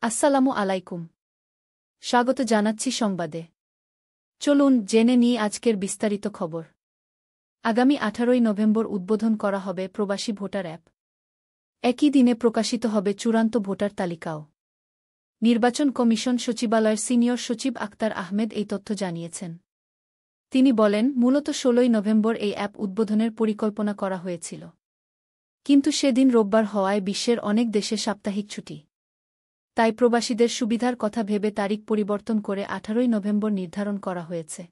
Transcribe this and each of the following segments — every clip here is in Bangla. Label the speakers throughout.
Speaker 1: আসসালামু আলাইকুম। স্বাগত জানাচ্ছি সংবাদে। চলুন জেনে নিই আজকের বিস্তারিত খবর। আগামী 18 নভেম্বর উদ্বোধন করা হবে প্রবাসী ভোটার অ্যাপ। একই দিনে প্রকাশিত হবে চূড়ান্ত ভোটার তালিকাও। নির্বাচন কমিশন সচিবালয়ের সিনিয়র সচিব আক্তার আহমেদ এই তথ্য জানিয়েছেন। তিনি বলেন, মূলত 16 নভেম্বর এই অ্যাপ উদ্বোধনের পরিকল্পনা করা হয়েছিল। কিন্তু সেদিন রোববার হওয়ায় বিশ্বের অনেক দেশে সাপ্তাহিক ছুটি। তাই প্রবাসীদের সুবিধার কথা ভেবে তারিখ পরিবর্তন করে 18 নভেম্বর নির্ধারণ করা হয়েছে।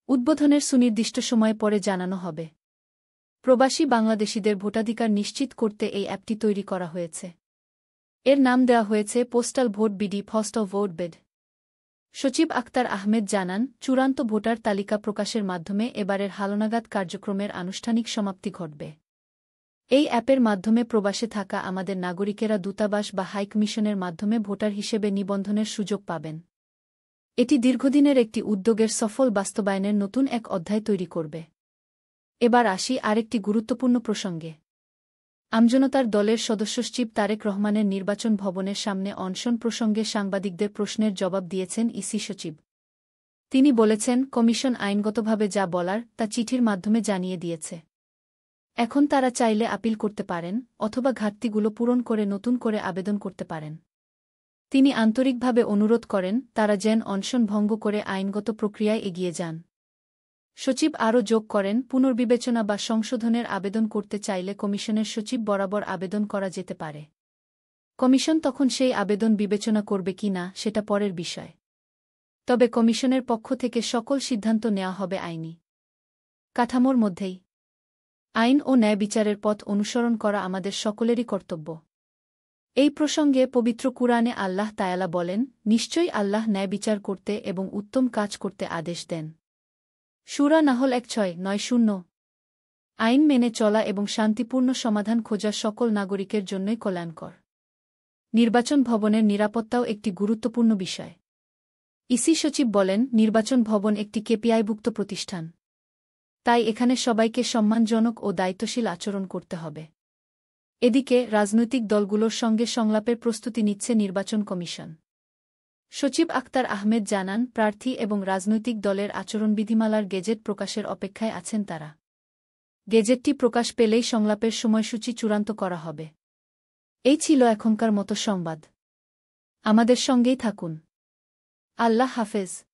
Speaker 1: উদ্বোধনের সুনির্দিষ্ট সময় পরে জানানো হবে। প্রবাসী বাংলাদেশিদের ভোটাধিকার নিশ্চিত করতে এই অ্যাপটি তৈরি করা হয়েছে। এর নাম দেওয়া হয়েছে postal vote BD first of vote bed. সচিব আক্তার আহমেদ জানান, চূড়ান্ত ভোটার তালিকা প্রকাশের মাধ্যমে এবারের হালনাগাদ কার্যক্রমের আনুষ্ঠানিক সমাপ্তি ঘটবে। এই অ্যাপের মাধ্যমে প্রবাসে থাকা আমাদের নাগরিকেরা দূতাবাস বা হাইকমিশনের মাধ্যমে ভোটার হিসেবে নিবন্ধনের সুযোগ পাবেন। এটি দীর্ঘদিনের একটি উদ্যোগের সফল বাস্তবায়নের নতুন এক অধ্যায় তৈরি করবে। এবার আসি আরেকটি গুরুত্বপূর্ণ প্রসঙ্গে। আমজনতার দলের সদস্য সচিব তারেক রহমানের নির্বাচন ভবনের সামনে অনশন প্রসঙ্গে সাংবাদিকদের প্রশ্নের জবাব দিয়েছেন ইসি সচিব। তিনি বলেছেন, কমিশন আইনগতভাবে যা বলার তা চিঠির মাধ্যমে জানিয়ে দিয়েছে। এখন তারা চাইলে আপিল করতে পারেন অথবা ঘাটতিগুলো পূরণ করে নতুন করে আবেদন করতে পারেন। তিনি আন্তরিকভাবে অনুরোধ করেন তারা যেন অনশন ভঙ্গ করে আইনগত প্রক্রিয়ায় এগিয়ে যান। সচিব আরও যোগ করেন, পুনর্বিবেচনা বা সংশোধনের আবেদন করতে চাইলে কমিশনের সচিব বরাবর আবেদন করা যেতে পারে। কমিশন তখন সেই আবেদন বিবেচনা করবে কি না সেটা পরের বিষয়। তবে কমিশনের পক্ষ থেকে সকল সিদ্ধান্ত নেওয়া হবে আইনি কাঠামোর মধ্যেই। আইন ও ন্যায় বিচারের পথ অনুসরণ করা আমাদের সকলেরই কর্তব্য। এই প্রসঙ্গে পবিত্র কুরআনে আল্লাহ তায়ালা বলেন, নিশ্চয়ই আল্লাহ ন্যায় বিচার করতে এবং উত্তম কাজ করতে আদেশ দেন। সূরা নাহল ১:৬-৯-০। আইন মেনে চলা এবং শান্তিপূর্ণ সমাধান খোঁজা সকল নাগরিকের জন্যই কল্যাণকর। নির্বাচন ভবনের নিরাপত্তাও একটি গুরুত্বপূর্ণ বিষয়। ইসি সচিব বলেন, নির্বাচন ভবন একটি কেপিআইভুক্ত প্রতিষ্ঠান। তাই এখানে সবাইকে সম্মানজনক ও দায়িত্বশীল আচরণ করতে হবে। এদিকে রাজনৈতিক দলগুলোর সঙ্গে সংলাপের প্রস্তুতি নিচ্ছে নির্বাচন কমিশন। সচিব আক্তার আহমেদ জানান, প্রার্থী এবং রাজনৈতিক দলের আচরণবিধিমালার গেজেট প্রকাশের অপেক্ষায় আছেন তারা। গেজেটটি প্রকাশ পেলেই সংলাপের সময়সূচি চূড়ান্ত করা হবে। এই ছিল এখনকার মতো সংবাদ। আমাদের সঙ্গেই থাকুন। আল্লাহ হাফেজ।